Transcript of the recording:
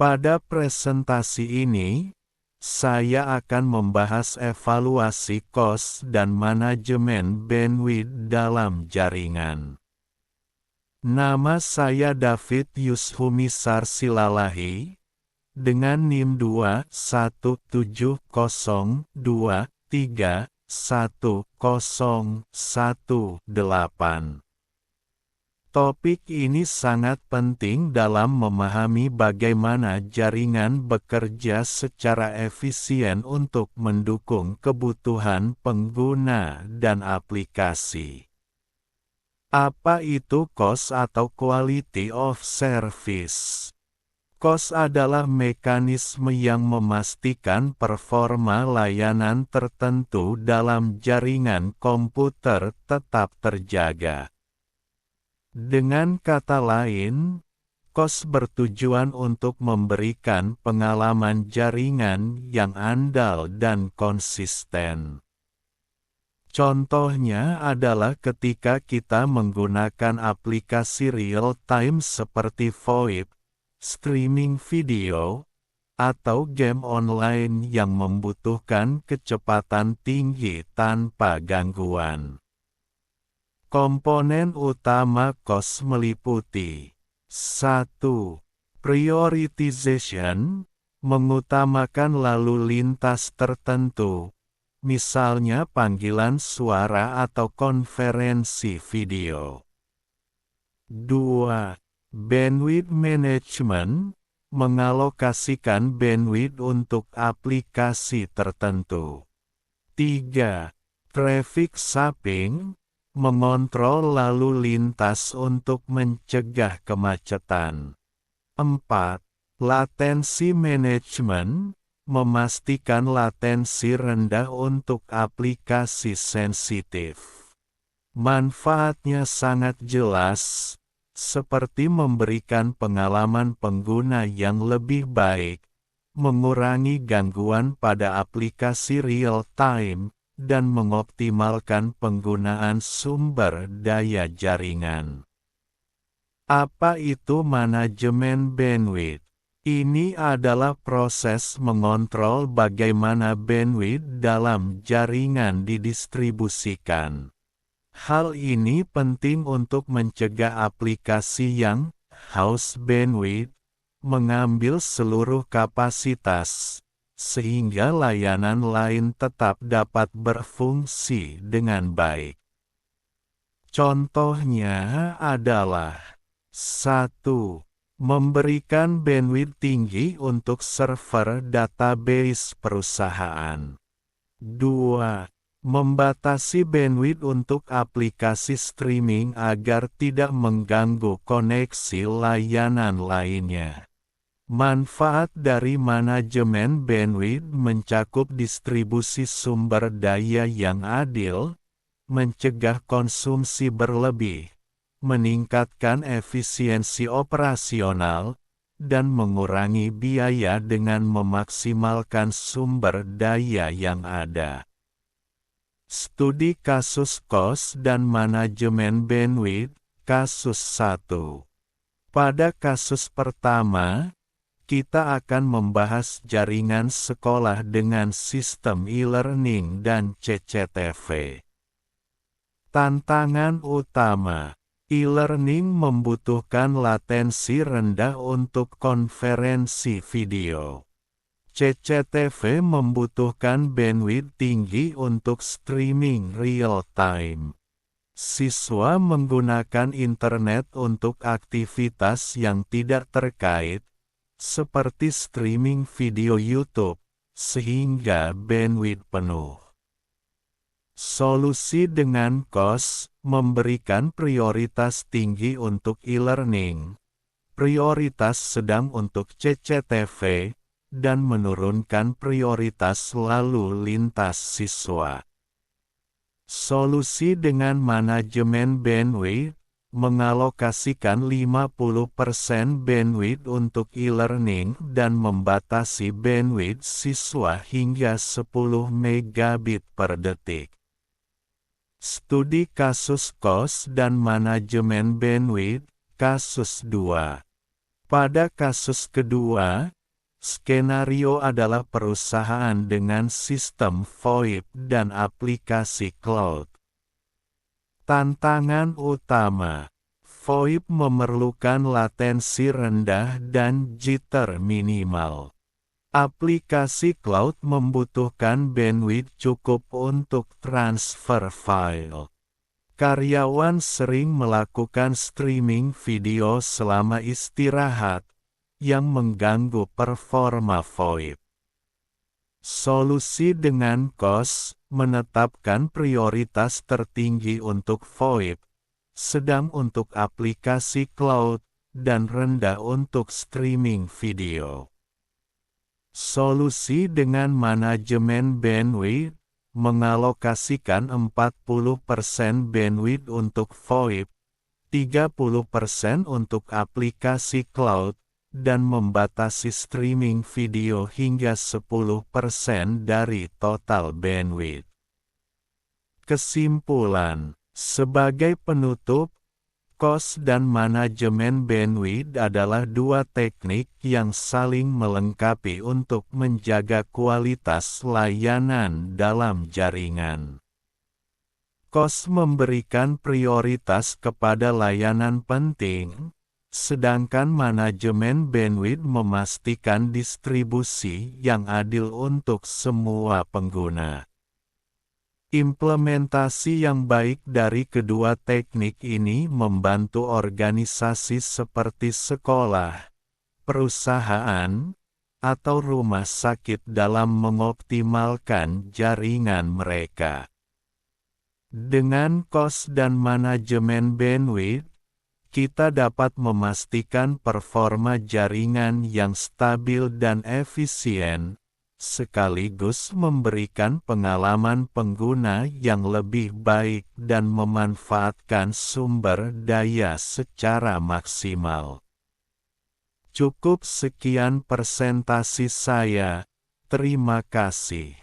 Pada presentasi ini, saya akan membahas evaluasi cost dan manajemen bandwidth dalam jaringan. Nama saya David Yushumisar Silalahi, dengan NIM 21702310118. Topik ini sangat penting dalam memahami bagaimana jaringan bekerja secara efisien untuk mendukung kebutuhan pengguna dan aplikasi. Apa itu cost atau quality of service? Cost adalah mekanisme yang memastikan performa layanan tertentu dalam jaringan komputer tetap terjaga. Dengan kata lain, cost bertujuan untuk memberikan pengalaman jaringan yang andal dan konsisten. Contohnya adalah ketika kita menggunakan aplikasi real-time seperti VoIP, streaming video, atau game online yang membutuhkan kecepatan tinggi tanpa gangguan. Komponen utama cost meliputi 1. Prioritization, mengutamakan lalu lintas tertentu, misalnya panggilan suara atau konferensi video. 2. Bandwidth management, mengalokasikan bandwidth untuk aplikasi tertentu. 3. Traffic shaping, mengontrol lalu lintas untuk mencegah kemacetan. 4. Latency management, memastikan latensi rendah untuk aplikasi sensitif. Manfaatnya sangat jelas, seperti memberikan pengalaman pengguna yang lebih baik, mengurangi gangguan pada aplikasi real-time, dan mengoptimalkan penggunaan sumber daya jaringan. Apa itu manajemen bandwidth? Ini adalah proses mengontrol bagaimana bandwidth dalam jaringan didistribusikan. Hal ini penting untuk mencegah aplikasi yang haus bandwidth mengambil seluruh kapasitas, sehingga layanan lain tetap dapat berfungsi dengan baik. Contohnya adalah 1. Memberikan bandwidth tinggi untuk server database perusahaan. 2. Membatasi bandwidth untuk aplikasi streaming agar tidak mengganggu koneksi layanan lainnya. Manfaat dari manajemen bandwidth mencakup distribusi sumber daya yang adil, mencegah konsumsi berlebih, meningkatkan efisiensi operasional, dan mengurangi biaya dengan memaksimalkan sumber daya yang ada. Studi kasus cost dan manajemen bandwidth, kasus 1. Pada kasus pertama, kita akan membahas jaringan sekolah dengan sistem e-learning dan CCTV. Tantangan utama, e-learning membutuhkan latensi rendah untuk konferensi video. CCTV membutuhkan bandwidth tinggi untuk streaming real-time. Siswa menggunakan internet untuk aktivitas yang tidak terkait, seperti streaming video YouTube, sehingga bandwidth penuh. Solusi dengan cost, memberikan prioritas tinggi untuk e-learning, prioritas sedang untuk CCTV, dan menurunkan prioritas lalu lintas siswa. Solusi dengan manajemen bandwidth, mengalokasikan 50% bandwidth untuk e-learning dan membatasi bandwidth siswa hingga 10 megabit per detik. Studi kasus cost dan manajemen bandwidth, kasus 2. Pada kasus kedua, skenario adalah perusahaan dengan sistem VoIP dan aplikasi cloud. Tantangan utama, VoIP memerlukan latensi rendah dan jitter minimal. Aplikasi cloud membutuhkan bandwidth cukup untuk transfer file. Karyawan sering melakukan streaming video selama istirahat, yang mengganggu performa VoIP. Solusi dengan COS menetapkan prioritas tertinggi untuk VoIP, sedang untuk aplikasi cloud, dan rendah untuk streaming video. Solusi dengan manajemen bandwidth mengalokasikan 40% bandwidth untuk VoIP, 30% untuk aplikasi cloud, dan membatasi streaming video hingga 10% dari total bandwidth. Kesimpulan, sebagai penutup, COS dan manajemen bandwidth adalah dua teknik yang saling melengkapi untuk menjaga kualitas layanan dalam jaringan. COS memberikan prioritas kepada layanan penting, sedangkan manajemen bandwidth memastikan distribusi yang adil untuk semua pengguna. Implementasi yang baik dari kedua teknik ini membantu organisasi seperti sekolah, perusahaan, atau rumah sakit dalam mengoptimalkan jaringan mereka. Dengan COS dan manajemen bandwidth, kita dapat memastikan performa jaringan yang stabil dan efisien, sekaligus memberikan pengalaman pengguna yang lebih baik dan memanfaatkan sumber daya secara maksimal. Cukup sekian presentasi saya, terima kasih.